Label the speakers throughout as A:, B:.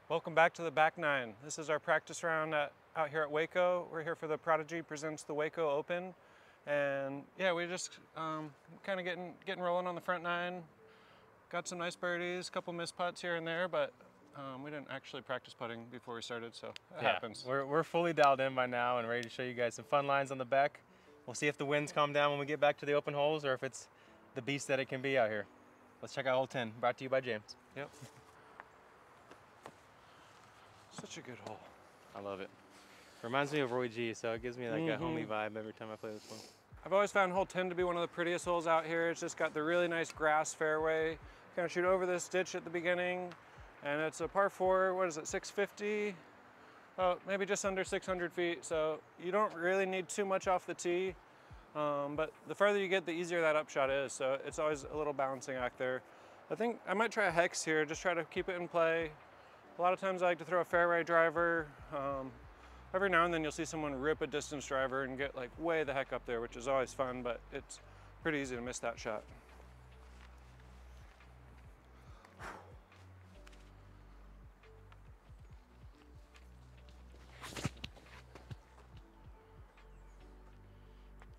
A: Welcome back to the back nine. This is our practice round out here at Waco. We're here for the Prodigy presents the Waco Open. And yeah, we just kind of getting rolling on the front nine. Got some nice birdies, a couple missed putts here and there, but we didn't actually practice putting before we started, so it happens.
B: We're fully dialed in by now and ready to show you guys some fun lines on the back. We'll see if the winds calm down when we get back to the open holes or if it's the beast that it can be out here. Let's check out hole 10, brought to you by James.
A: Yep. Such a good hole.
B: I love it. Reminds me of Roy G, so it gives me like a homey vibe every time I play this one.
A: I've always found hole 10 to be one of the prettiest holes out here. It's just got the really nice grass fairway. Kind of shoot over this ditch at the beginning, and it's a par 4, what is it, 650? Oh, maybe just under 600 feet, so you don't really need too much off the tee, but the farther you get, the easier that upshot is, so it's always a little balancing act there. I think I might try a hex here, just try to keep it in play. A lot of times I like to throw a fairway driver. Every now and then you'll see someone rip a distance driver and get like way the heck up there, which is always fun, but it's pretty easy to miss that shot.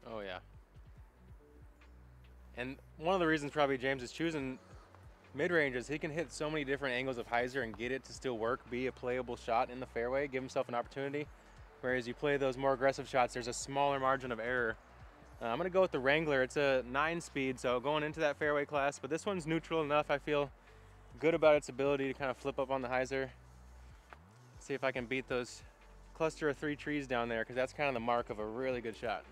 B: Oh yeah. And one of the reasons probably James is choosing mid-range is he can hit so many different angles of hyzer and get it to still work, be a playable shot in the fairway, give himself an opportunity. Whereas you play those more aggressive shots, there's a smaller margin of error. I'm gonna go with the Wrangler. It's a 9-speed, so going into that fairway class, but this one's neutral enough. I feel good about its ability to kind of flip up on the hyzer. See if I can beat those cluster of 3 trees down there, because that's kind of the mark of a really good shot.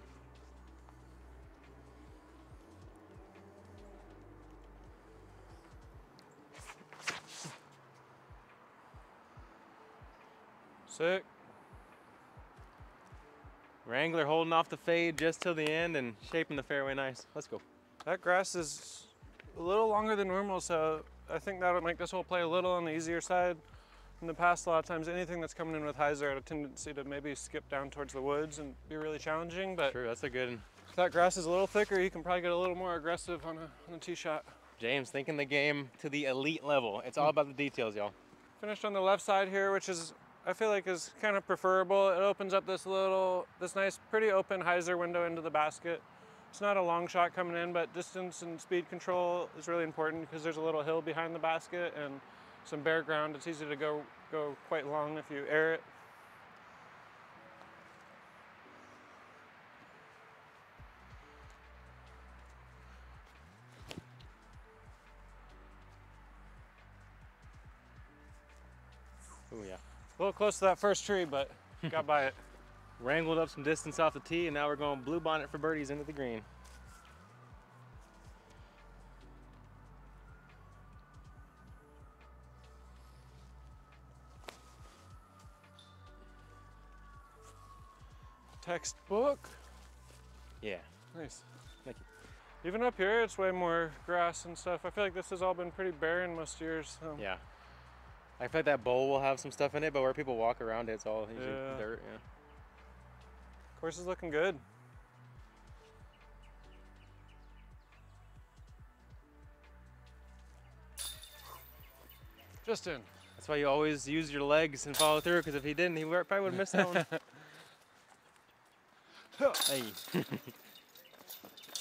A: Sick.
B: Wrangler holding off the fade just till the end and shaping the fairway nice. Let's go.
A: That grass is a little longer than normal, so I think that would make this hole play a little on the easier side. In the past, a lot of times, anything that's coming in with hyzer had a tendency to maybe skip down towards the woods and be really challenging, but
B: True, that's a good.
A: if that grass is a little thicker, you can probably get a little more aggressive on a tee shot.
B: James thinking the game to the elite level. It's all about the details, y'all.
A: Finished on the left side here, which is, I feel like is kind of preferable. It opens up this nice, pretty open hyzer window into the basket. It's not a long shot coming in, but distance and speed control is really important because there's a little hill behind the basket and some bare ground. It's easy to go quite long if you air it.
B: Oh yeah.
A: A little close to that first tree, but got by it.
B: Wrangled up some distance off the tee, and now we're going blue bonnet for birdies into the green.
A: Textbook.
B: Yeah.
A: Nice.
B: Thank you.
A: Even up here, it's way more grass and stuff. I feel like this has all been pretty barren most years. So.
B: Yeah. I feel like that bowl will have some stuff in it, but where people walk around it, it's all usually dirt. Yeah.
A: Course is looking good. Just in.
B: That's why you always use your legs and follow through, because if he didn't, he probably would have missed that one. Hey.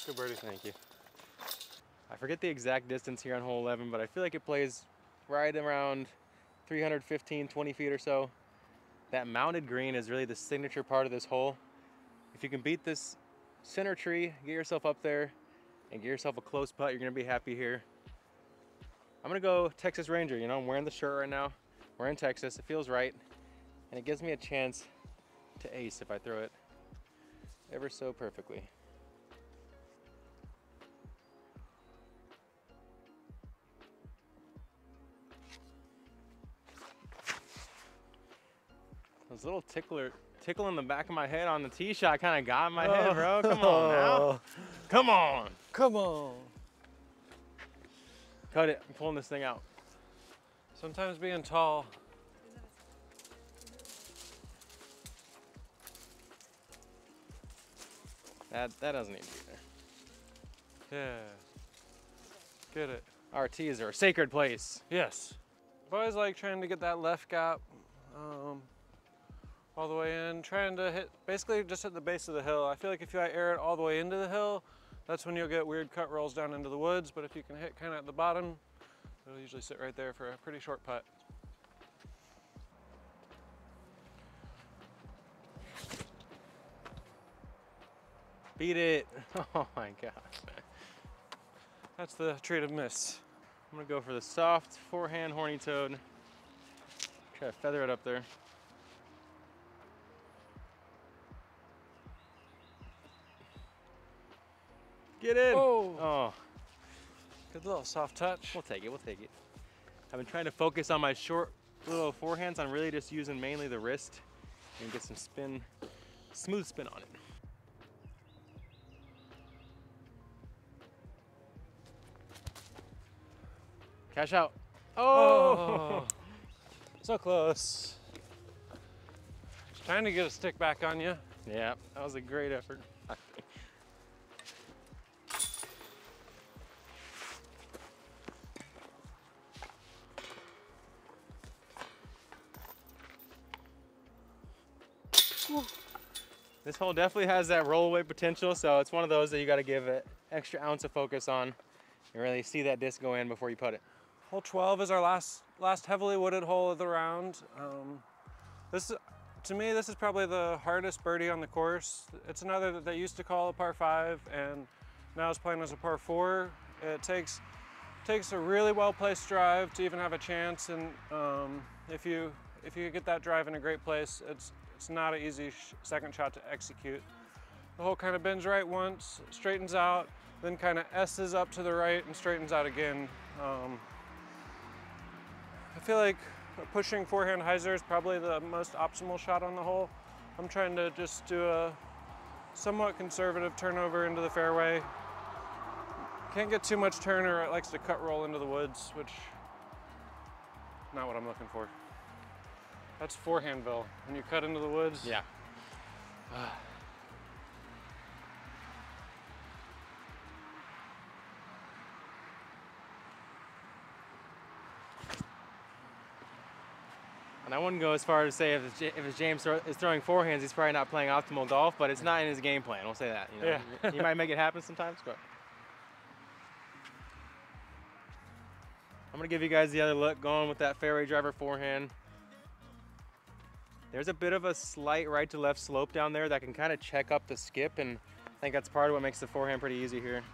A: Good birdie.
B: Thank you. I forget the exact distance here on hole 11, but I feel like it plays right around 315, 20 feet or so. That mounted green is really the signature part of this hole. If you can beat this center tree, get yourself up there, and get yourself a close putt, you're gonna be happy here. I'm gonna go Texas Ranger. You know, I'm wearing the shirt right now. We're in Texas, it feels right. And it gives me a chance to ace if I throw it ever so perfectly. Those little tickle in the back of my head on the tee shot kind of got in my head, bro. Come on now. Come on.
A: Come on.
B: Cut it. I'm pulling this thing out.
A: Sometimes being tall.
B: That doesn't need to be there.
A: Yeah. Get it.
B: Our tees are a sacred place.
A: Yes. always liked trying to get that left gap all the way in, trying to hit, basically just at the base of the hill. I feel like if you air it all the way into the hill, that's when you'll get weird cut rolls down into the woods, but if you can hit kind of at the bottom, it'll usually sit right there for a pretty short putt.
B: Beat it. Oh my gosh.
A: That's the treat of miss.
B: I'm gonna go for the soft forehand horny toad. Try to feather it up there. Get in.
A: Oh.
B: Oh.
A: Good little soft touch.
B: We'll take it, we'll take it. I've been trying to focus on my short little forehands. I'm really just using mainly the wrist and get some spin, smooth spin on it. Cash out. Oh!
A: So close. Just trying to get a stick back on you.
B: Yeah, that was a great effort. This hole definitely has that roll away potential, so it's one of those that you got to give an extra ounce of focus on and really see that disc go in before you putt it.
A: Hole 12 is our last heavily wooded hole of the round. To me, this is probably the hardest birdie on the course. It's another that they used to call a par 5 and now is playing as a par 4. It takes a really well-placed drive to even have a chance, and if you get that drive in a great place, it's not an easy second shot to execute. The hole kind of bends right once, straightens out, then kind of S's up to the right and straightens out again. I feel like pushing forehand hyzer is probably the most optimal shot on the hole. I'm trying to just do a somewhat conservative turnover into the fairway. Can't get too much turn or it likes to cut roll into the woods, which is not what I'm looking for. That's forehandville, when you cut into the woods.
B: Yeah. And I wouldn't go as far as to say if it's James is throwing forehands, he's probably not playing optimal golf, but it's not in his game plan. We'll say that. You know?
A: Yeah.
B: He might make it happen sometimes, but I'm gonna give you guys the other look, going with that fairway driver forehand. There's a bit of a slight right to left slope down there that can kind of check up the skip, and I think that's part of what makes the forehand pretty easy here.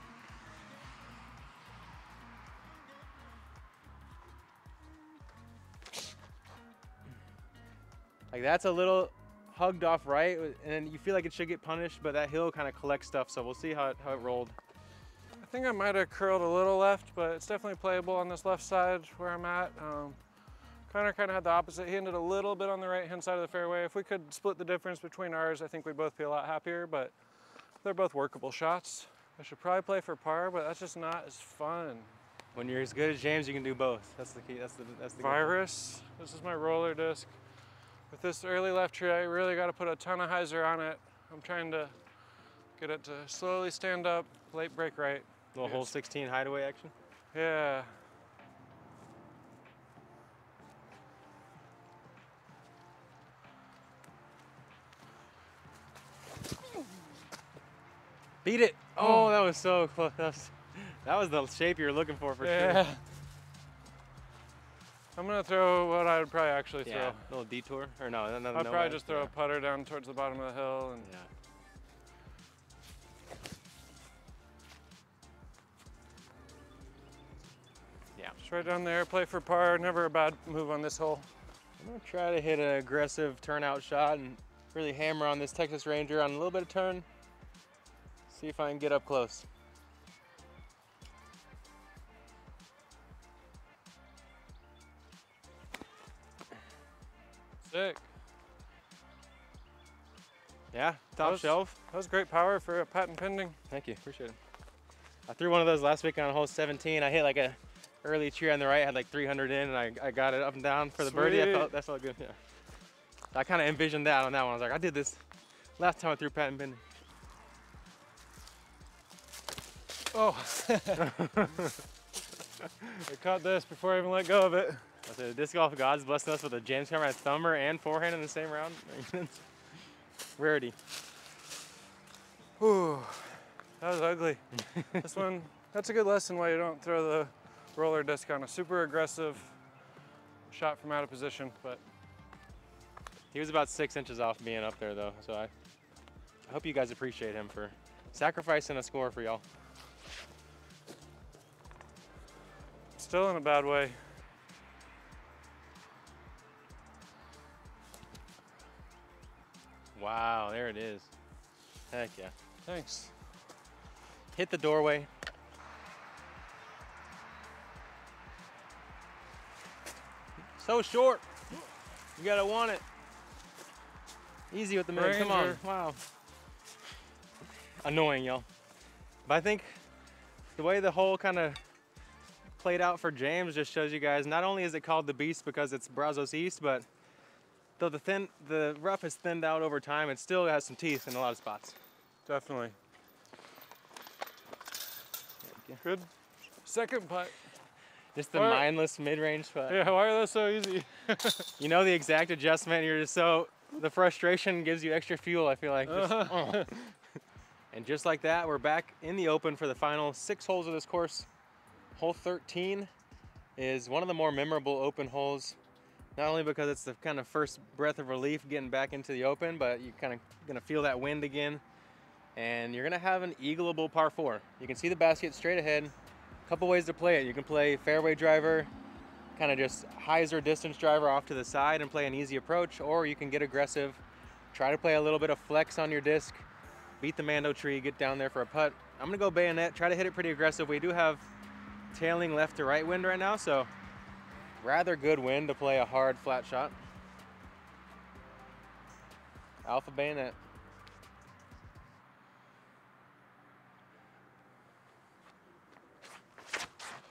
B: Like that's a little hugged off right, and you feel like it should get punished, but that hill kind of collects stuff, so we'll see how it rolled.
A: I think I might have curled a little left, but it's definitely playable on this left side where I'm at. Connor kind of had the opposite. He ended a little bit on the right-hand side of the fairway. If we could split the difference between ours, I think we'd both be a lot happier, but they're both workable shots. I should probably play for par, but that's just not as fun.
B: When you're as good as James, you can do both. That's the key. That's the
A: Virus. This is my roller disc. With this early left tree, I really got to put a ton of hyzer on it. I'm trying to get it to slowly stand up, late break right.
B: Little hole 16 hideaway action.
A: Yeah.
B: Beat it. Oh, that was so close. That was the shape you were looking for
A: yeah.
B: sure.
A: I'm gonna throw what I would probably actually throw.
B: Yeah, a little detour, or no, another
A: I'll probably just throw a putter down towards the bottom of the hill. And
B: yeah.
A: Just right down there, play for par, never a bad move on this hole.
B: I'm gonna try to hit an aggressive turnout shot and really hammer on this Texas Ranger on a little bit of turn. See if I can get up close.
A: Sick.
B: Yeah, top shelf.
A: That was great power for a patent pending.
B: Thank you, appreciate it. I threw one of those last week on hole 17. I hit like a early tree on the right, had like 300 in, and I got it up and down for the birdie. That felt good, yeah. I kind of envisioned that on that one. I was like, I did this last time I threw patent pending.
A: Oh. I caught this before I even let go of it.
B: So the disc golf gods blessing us with a James Conrad thumber and forehand in the same round. Rarity.
A: Whew, that was ugly. This one, that's a good lesson why you don't throw the roller disc on a super aggressive shot from out of position, but.
B: He was about 6 inches off being up there though, so I hope you guys appreciate him for sacrificing a score for y'all.
A: Still in a bad way.
B: Wow, there it is. Heck yeah.
A: Thanks.
B: Hit the doorway. So short. You gotta want it. Easy with the mid. Come on. Wow. Annoying, y'all. But I think the way the hole kind of played out for James just shows you guys, not only is it called the Beast because it's Brazos East, but though the rough has thinned out over time, it still has some teeth in a lot of spots.
A: Definitely. Good second putt.
B: Just the mindless mid-range putt.
A: Yeah, why are those so easy?
B: You know the exact adjustment, you're just so, the frustration gives you extra fuel, I feel like. Just, And just like that, we're back in the open for the final 6 holes of this course. Hole 13 is one of the more memorable open holes, not only because it's the kind of first breath of relief getting back into the open, but you're kind of gonna feel that wind again. And you're gonna have an eagleable par 4. You can see the basket straight ahead. A couple ways to play it. You can play fairway driver, kind of just hyzer distance driver off to the side and play an easy approach, or you can get aggressive, try to play a little bit of flex on your disc, beat the Mando tree, get down there for a putt. I'm gonna go bayonet, try to hit it pretty aggressive. We do have tailing left to right wind right now, so rather good wind to play a hard flat shot. Alpha bayonet.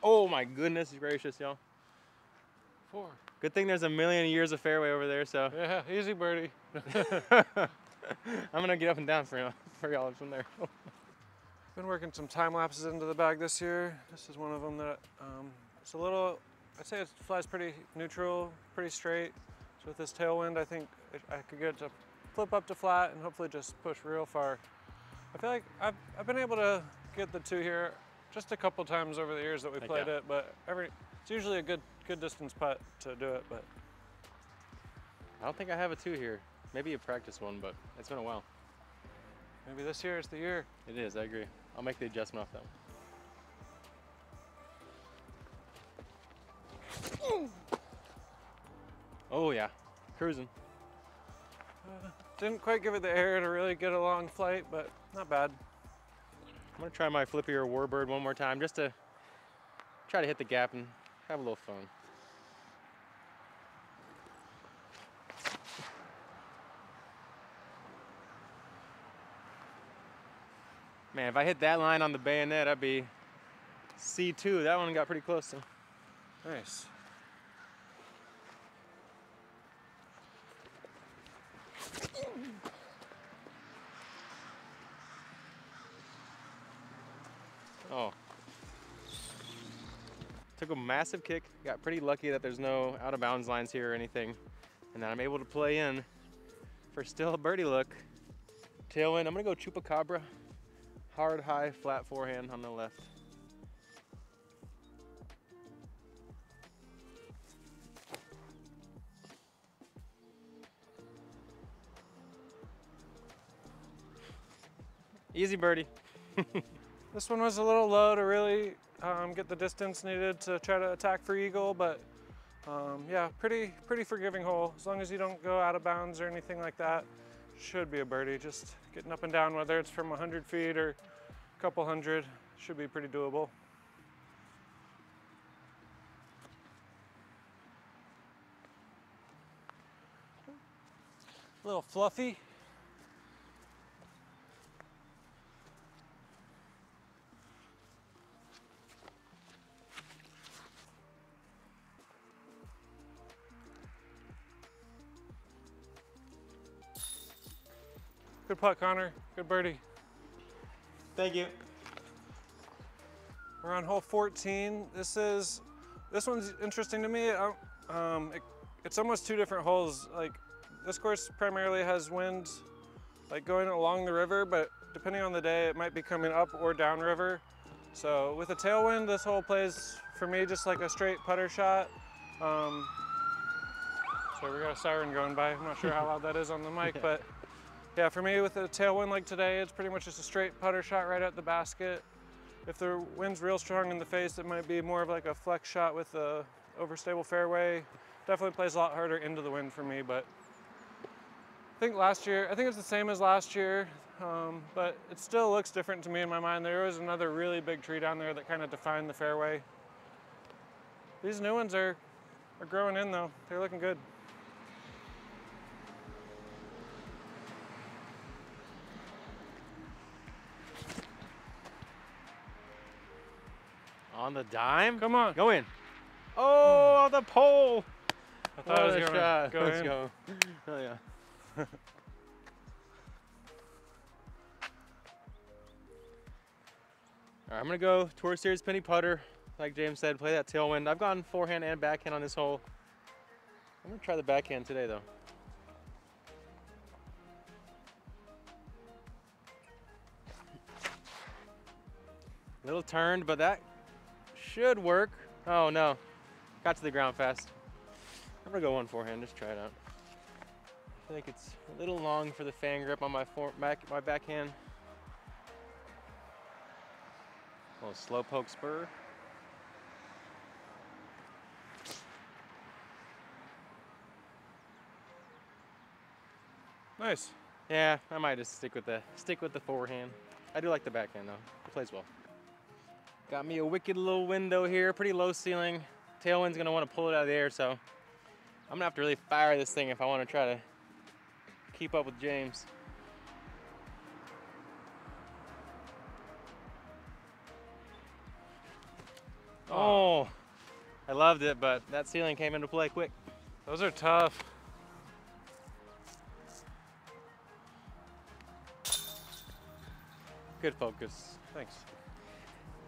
B: Oh my goodness gracious, y'all.
A: 4.
B: Good thing there's a million years of fairway over there, so.
A: Yeah, easy birdie.
B: I'm gonna get up and down for y'all from there.
A: Been working some time lapses into the bag this year. This is one of them that it's a little, I'd say it flies pretty neutral, pretty straight. So with this tailwind, I think I could get it to flip up to flat and hopefully just push real far. I feel like I've been able to get the 2 here just a couple times over the years that we played it, but it's usually a good distance putt to do it. But
B: I don't think I have a 2 here. Maybe a practice one, but it's been a while.
A: Maybe this year is the year.
B: It is, I agree. I'll make the adjustment off that one. Oh yeah, cruising.
A: Didn't quite give it the air to really get a long flight, but not bad.
B: I'm gonna try my flippier Warbird one more time just to try to hit the gap and have a little fun. Man, if I hit that line on the bayonet, I'd be C2. That one got pretty close to.
A: Nice.
B: Oh. Took a massive kick. Got pretty lucky that there's no out of bounds lines here or anything. And then I'm able to play in for still a birdie look. Tailwind, I'm gonna go Chupacabra. Hard, high, flat forehand on the left. Easy birdie.
A: This one was a little low to really get the distance needed to try to attack for eagle, but yeah, pretty forgiving hole. As long as you don't go out of bounds or anything like that, should be a birdie. Just getting up and down, whether it's from 100 feet or a couple hundred, should be pretty doable. A little fluffy. Good putt, Connor. Good birdie.
B: Thank you.
A: We're on hole 14. This one's interesting to me. It's almost two different holes. Like this course primarily has wind like going along the river, but depending on the day, it might be coming up or down river. So with a tailwind, this hole plays for me just like a straight putter shot. So we got a siren going by. I'm not sure how loud that is on the mic, but yeah, for me with a tailwind like today, it's pretty much just a straight putter shot right at the basket. If the wind's real strong in the face, it might be more of like a flex shot with a overstable fairway. Definitely plays a lot harder into the wind for me, but I think it's the same as last year, but it still looks different to me in my mind. There was another really big tree down there that kind of defined the fairway. These new ones are growing in though. They're looking good.
B: On the dime?
A: Come on.
B: Go in. Oh, the pole.
A: I thought
B: what
A: I was
B: a
A: gonna
B: shot.
A: go
B: Let's
A: in.
B: go. Oh, yeah. All right, I'm gonna go Tour Series penny putter. Like James said, play that tailwind. I've gone forehand and backhand on this hole. I'm gonna try the backhand today though. Little turned, but that should work. Oh no, got to the ground fast. I'm gonna go one forehand, just try it out. I think it's a little long for the fan grip on my backhand. A little slow poke spur.
A: Nice.
B: Yeah, I might just stick with the forehand. I do like the backhand though. It plays well. Got me a wicked little window here, pretty low ceiling. Tailwind's gonna want to pull it out of the air, so I'm gonna have to really fire this thing if I want to try to keep up with James. Oh, I loved it, but that ceiling came into play quick.
A: Those are tough.
B: Good focus.
A: Thanks.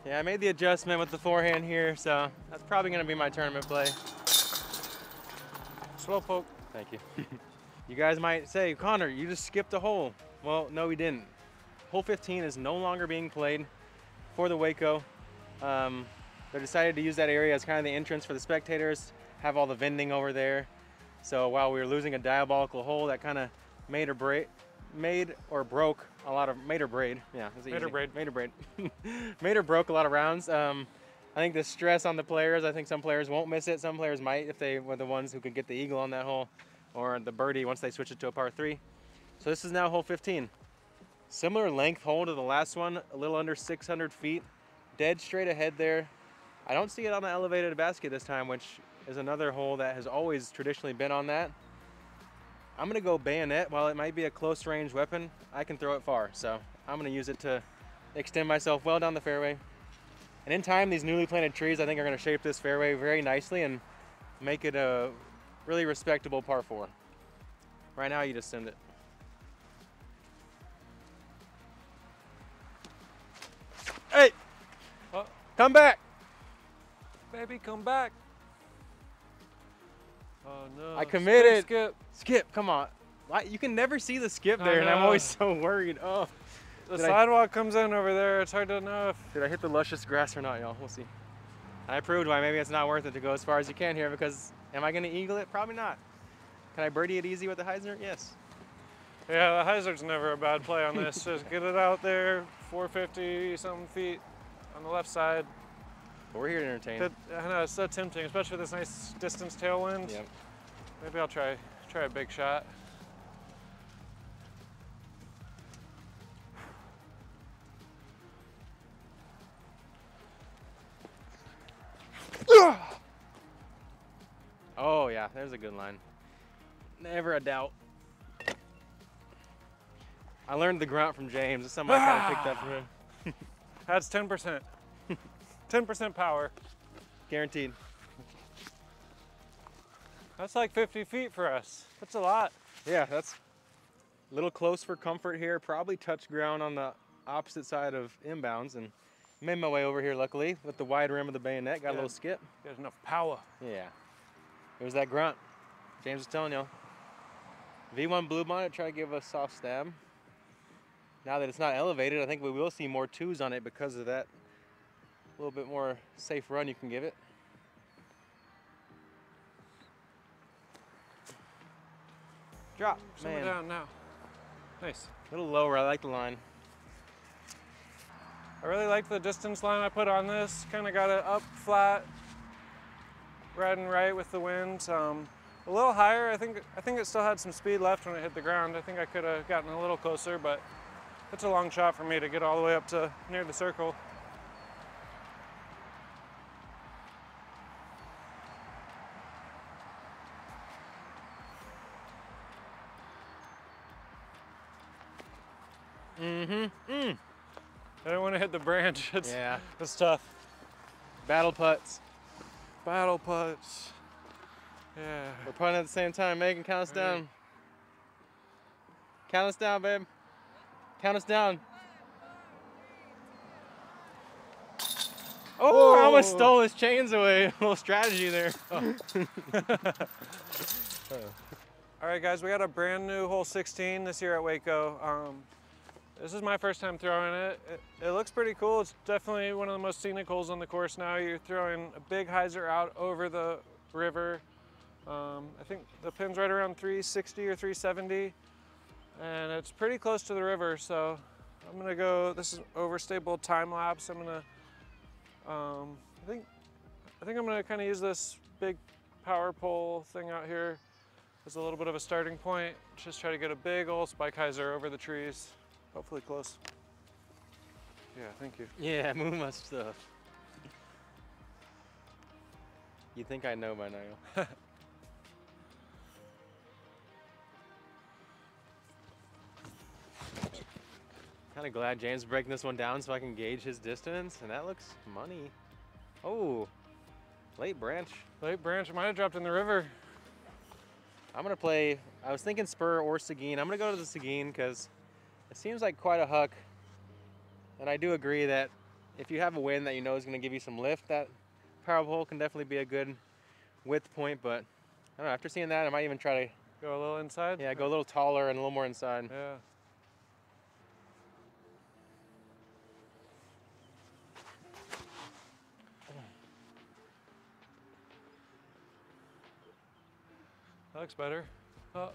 B: Yeah, I made the adjustment with the forehand here, so that's probably gonna be my tournament play.
A: Slow poke.
B: Thank you. You guys might say, Connor, you just skipped a hole. Well, no, we didn't. Hole 15 is no longer being played for the Waco. They decided to use that area as kind of the entrance for the spectators, have all the vending over there. So while we were losing a diabolical hole, that kind of made or broke a lot of made or broke a lot of rounds. I think the stress on the players, I think some players won't miss it. Some players might if they were the ones who could get the eagle on that hole or the birdie once they switch it to a par 3. So this is now hole 15. Similar length hole to the last one, a little under 600 feet. Dead straight ahead there. I don't see it on the elevated basket this time, which is another hole that has always traditionally been on that. I'm gonna go bayonet. While it might be a close range weapon, I can throw it far. So I'm gonna use it to extend myself well down the fairway. And in time, these newly planted trees, I think are gonna shape this fairway very nicely and make it a really respectable par 4. Right now, you just send it. Hey,
A: Oh,
B: come back.
A: baby, come back. Oh no.
B: I committed.
A: Skip.
B: Skip, come on. You can never see the skip there, and I'm
A: know.
B: always so worried. Oh,
A: The
B: Did I-
A: sidewalk comes in over there. It's hard to know if.
B: did I hit the luscious grass or not, y'all? We'll see. And I proved why maybe it's not worth it to go as far as you can here, because am I going to eagle it? Probably not. Can I birdie it easy with the Heisner? Yes.
A: Yeah, the Heiser's never a bad play on this. Just get it out there, 450 something feet on the left side.
B: But we're here to entertain.
A: I know it's so tempting, especially with this nice distance tailwind.
B: Yep.
A: Maybe I'll try a big shot.
B: Oh yeah, there's a good line. Never a doubt. I learned the grunt from James. It's something I kind of picked up from him.
A: That's 10%. 10% power.
B: Guaranteed.
A: That's like 50 feet for us. That's a lot.
B: Yeah, that's a little close for comfort here. Probably touched ground on the opposite side of inbounds and made my way over here luckily with the wide rim of the bayonet. Got a little skip.
A: Got enough power.
B: Yeah. It was that grunt. James was telling y'all. V1 Blue Bonnet, try to give a soft stab. Now that it's not elevated, I think we will see more 2s on it because of that. A little bit more safe run you can give it. Drop,
A: Somewhere
B: man.
A: down now. Nice.
B: A little lower, I like the line.
A: I really like the distance line I put on this. Kind of got it up flat, riding right with the wind. A little higher. I think it still had some speed left when it hit the ground. I think I could have gotten a little closer, but it's a long shot for me to get all the way up to near the circle. I don't want to hit the branch. It's tough.
B: Battle putts.
A: Battle putts. Yeah.
B: We're putting at the same time. Megan, count us down. Count us down, babe. Count us down. Oh, I almost stole his chains away. A little strategy there. Oh.
A: All right, guys, we got a brand new hole 16 this year at Waco. This is my first time throwing it. It looks pretty cool. It's definitely one of the most scenic holes on the course now. You're throwing a big hyzer out over the river. I think the pin's right around 360 or 370, and it's pretty close to the river. So I'm gonna go. This is overstable time lapse. I'm gonna. I think I'm gonna kind of use this big power pole thing out here as a little bit of a starting point. Just try to get a big old spike hyzer over the trees. Hopefully close. Yeah, thank you.
B: Yeah, move my stuff. You think I know by now. Kind of glad James is breaking this one down so I can gauge his distance, and that looks money. Oh, late branch.
A: Late branch, I might have dropped in the river.
B: I'm gonna play, I was thinking spur or Seguin. I'm gonna go to the Seguin because it seems like quite a huck. And I do agree that if you have a wind that you know is gonna give you some lift, that power pole can definitely be a good width point, but I don't know, after seeing that, I might even try to
A: go a little inside.
B: Yeah, go a little taller and a little more inside.
A: Yeah. That looks better. Oh,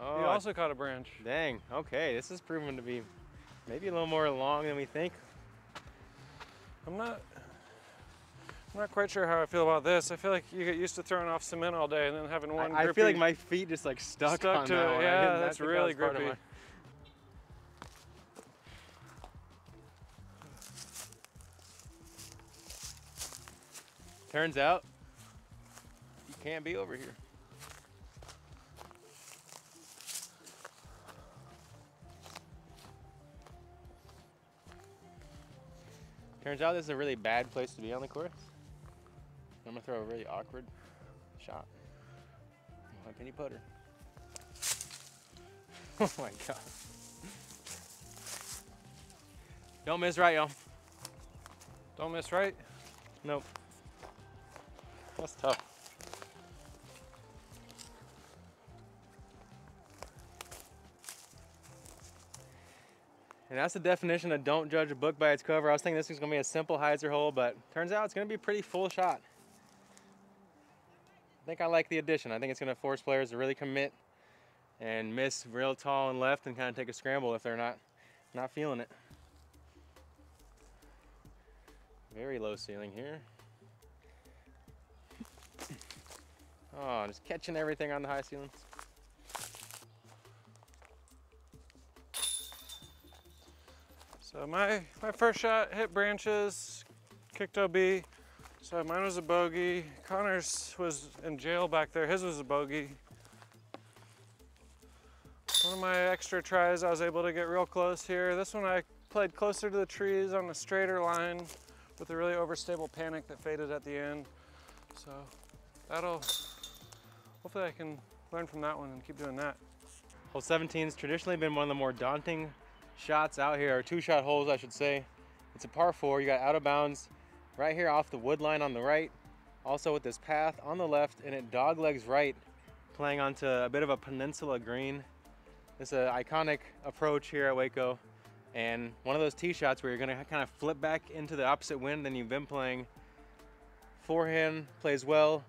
A: you also caught a branch.
B: Dang, okay, this is proven to be maybe a little more long than we think.
A: I'm not quite sure how I feel about this. I feel like you get used to throwing off cement all day and then having one
B: I feel like my feet just like stuck on
A: to
B: that
A: it.
B: one.
A: Yeah, that's really grippy.
B: Turns out, you can't be over here. Turns out this is a really bad place to be on the course. I'm gonna throw a really awkward shot. Like any putter. Oh my God. Don't miss right, y'all.
A: Don't miss right?
B: Nope. That's tough. And that's the definition of don't judge a book by its cover. I was thinking this was gonna be a simple hyzer hole, but turns out it's gonna be a pretty full shot. I think I like the addition. I think it's gonna force players to really commit and miss real tall and left and kind of take a scramble if they're not feeling it. Very low ceiling here. Oh, just catching everything on the high ceilings.
A: So my first shot hit branches, kicked OB. So mine was a bogey. Connor's was in jail back there. His was a bogey. One of my extra tries, I was able to get real close here. This one I played closer to the trees on a straighter line with a really overstable panic that faded at the end. So hopefully I can learn from that one and keep doing that.
B: Hole 17's traditionally been one of the more daunting shots out here, or two-shot holes, I should say. It's a par 4. You got out of bounds right here off the wood line on the right. Also with this path on the left and it dog legs right, playing onto a bit of a peninsula green. It's an iconic approach here at Waco, and one of those tee shots where you're gonna kind of flip back into the opposite wind than you've been playing. Forehand plays well,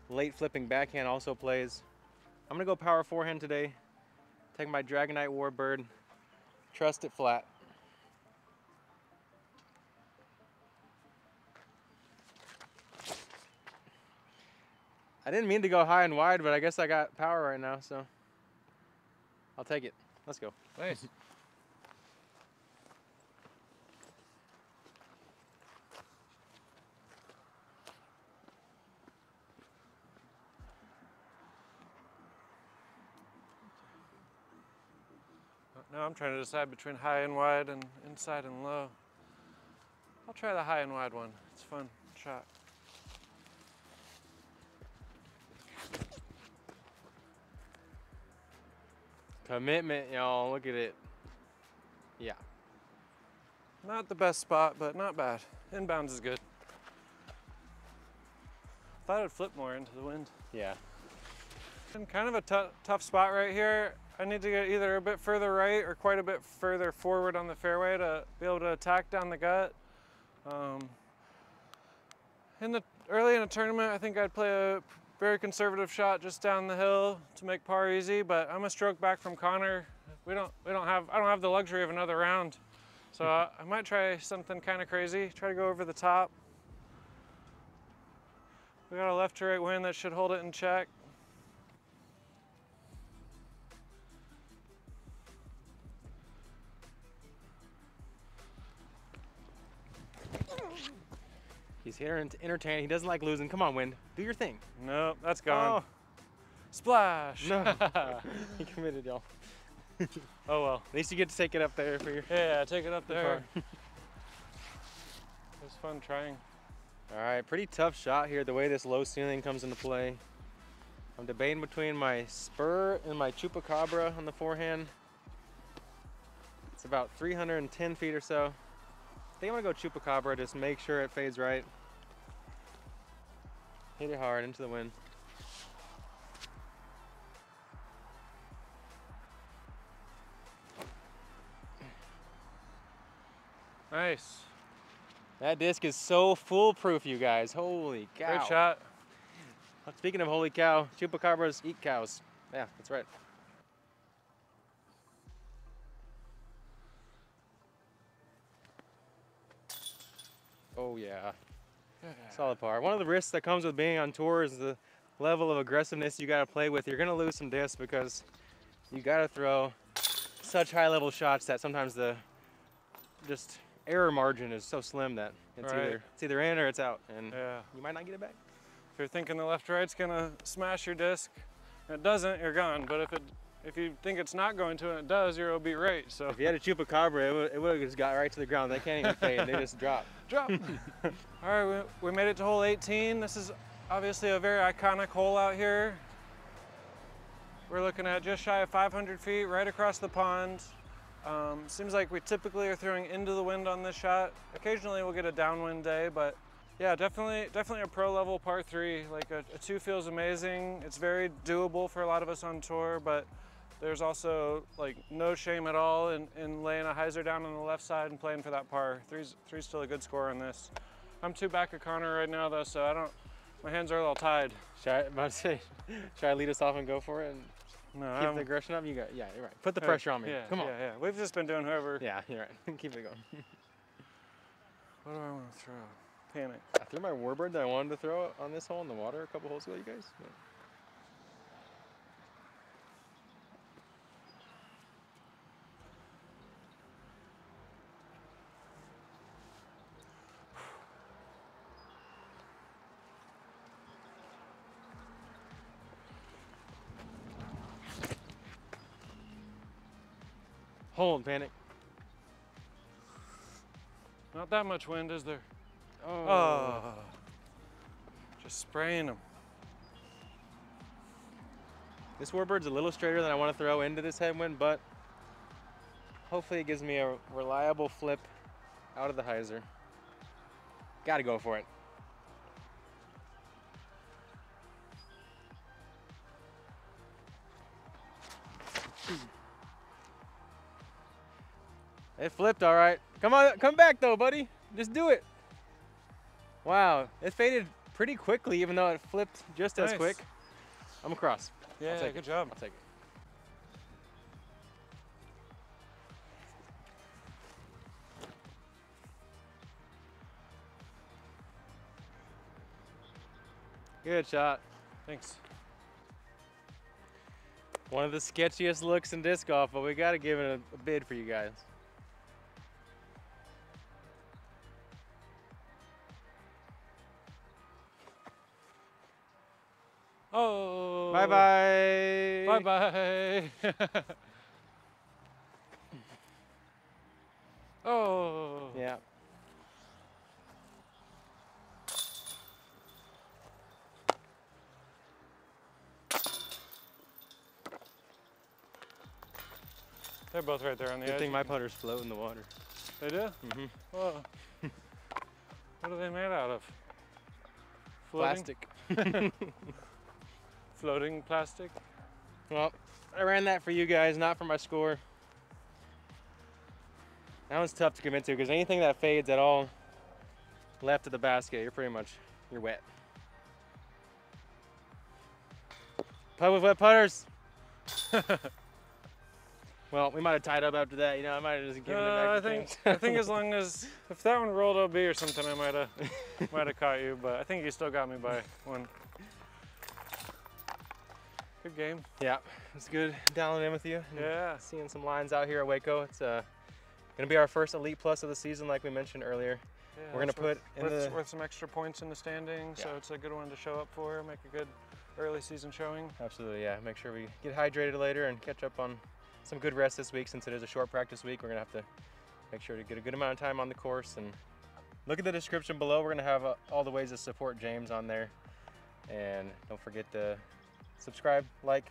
B: late flipping backhand also plays. I'm gonna go power forehand today. Take my Dragonite Warbird, trust it flat. I didn't mean to go high and wide, but I guess I got power right now, so I'll take it. Let's go.
A: Nice. Now I'm trying to decide between high and wide and inside and low. I'll try the high and wide one. It's a fun shot.
B: Commitment, y'all. Look at it. Yeah.
A: Not the best spot, but not bad. Inbounds is good. Thought it'd flip more into the wind.
B: Yeah.
A: And kind of a tough spot right here. I need to get either a bit further right or quite a bit further forward on the fairway to be able to attack down the gut. Early in the tournament, I think I'd play a very conservative shot just down the hill to make par easy, but I'm a stroke back from Connor. I don't have the luxury of another round. So I might try something kind of crazy, try to go over the top. We got a left to right wind that should hold it in check.
B: He's here to entertain. He doesn't like losing. Come on, wind. Do your thing.
A: Nope, that's gone.
B: Oh.
A: Splash!
B: No. He committed, y'all.
A: Oh well.
B: At least you get to take it up there for your...
A: Yeah, take it up there. It was fun trying.
B: All right, pretty tough shot here, the way this low ceiling comes into play. I'm debating between my spur and my chupacabra on the forehand. It's about 310 feet or so. I think I'm gonna go chupacabra, just make sure it fades right. Hit it hard into the wind.
A: Nice.
B: That disc is so foolproof, you guys. Holy cow.
A: Great shot.
B: Speaking of holy cow, chupacabras eat cows. Yeah, that's right. Oh yeah. Solid par. One of the risks that comes with being on tour is the level of aggressiveness you got to play with. You're going to lose some discs because you got to throw such high level shots that sometimes the just error margin is so slim that it's either in or it's out, and you might not get it back.
A: If you're thinking the left right's gonna smash your disc and it doesn't, you're gone. But if you think it's not going to and it does, you're OB right. So
B: if you had a chupacabra, it would have just got right to the ground. They can't even fade, they just drop.
A: Drop. All right, we made it to hole 18. This is obviously a very iconic hole out here. We're looking at just shy of 500 feet right across the pond. Seems like we typically are throwing into the wind on this shot. Occasionally we'll get a downwind day, but yeah, definitely a pro level par 3. Like a 2 feels amazing. It's very doable for a lot of us on tour, but there's also like no shame at all in laying a hyzer down on the left side and playing for that par. Three's still a good score on this. I'm 2 back of Connor right now though, so my hands are a little tied.
B: Should I lead us off and go for it? And
A: no,
B: keep the aggression up? Yeah, you're right. Put the pressure on me.
A: Yeah,
B: come on.
A: Yeah. We've just been doing whoever.
B: Yeah, you're right. Keep it going.
A: What do I want to throw? Panic.
B: I threw my warbird that I wanted to throw on this hole in the water a couple holes ago, you guys. But... Hold, panic.
A: Not that much wind, is there?
B: Oh.
A: Just spraying them.
B: This warbird's a little straighter than I want to throw into this headwind, but hopefully it gives me a reliable flip out of the hyzer. Gotta go for it. It flipped all right. Come on, come back though, buddy. Just do it. Wow, it faded pretty quickly, even though it flipped just as quick. I'm across.
A: Yeah, good job.
B: I'll take it. Good shot.
A: Thanks.
B: One of the sketchiest looks in disc golf, but we got to give it a bid for you guys.
A: Oh.
B: Bye-bye.
A: Bye-bye. Oh.
B: Yeah.
A: They're both right there on the edge.
B: Good thing my putters float in the water.
A: They do?
B: Mm-hmm.
A: Whoa. What are they made out of? Floating?
B: Plastic.
A: Floating plastic?
B: Well, I ran that for you guys, not for my score. That one's tough to commit to because anything that fades at all left of the basket, you're wet. Putt with wet putters. Well, we might have tied up after that. You know, I might have just given it back to James.
A: I think as long as, if that one rolled OB or something, I might have caught you, but I think you still got me by one. Good game.
B: Yeah, it's good dialing in with you.
A: Yeah.
B: Seeing some lines out here at Waco. It's gonna be our first Elite Plus of the season, like we mentioned earlier.
A: Yeah,
B: we're gonna put
A: worth some extra points in the standing, so it's a good one to show up for, make a good early season showing.
B: Absolutely, yeah. Make sure we get hydrated later and catch up on some good rest this week. Since it is a short practice week, we're gonna have to make sure to get a good amount of time on the course. And look at the description below. We're gonna have all the ways to support James on there. And don't forget to subscribe, like.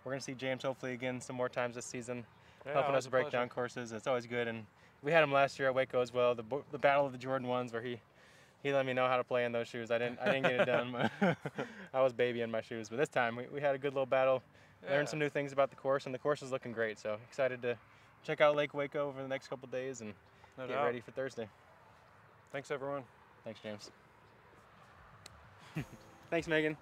B: We're gonna see James hopefully again some more times this season, helping us break down courses. It's always good, and we had him last year at Waco as well. The battle of the Jordan 1s, where he let me know how to play in those shoes. I didn't get it done. I was babying my shoes, but this time we had a good little battle. Learned some new things about the course, and the course is looking great. So excited to check out Lake Waco over the next couple days and get ready for Thursday.
A: Thanks, everyone.
B: Thanks, James. Thanks, Megan.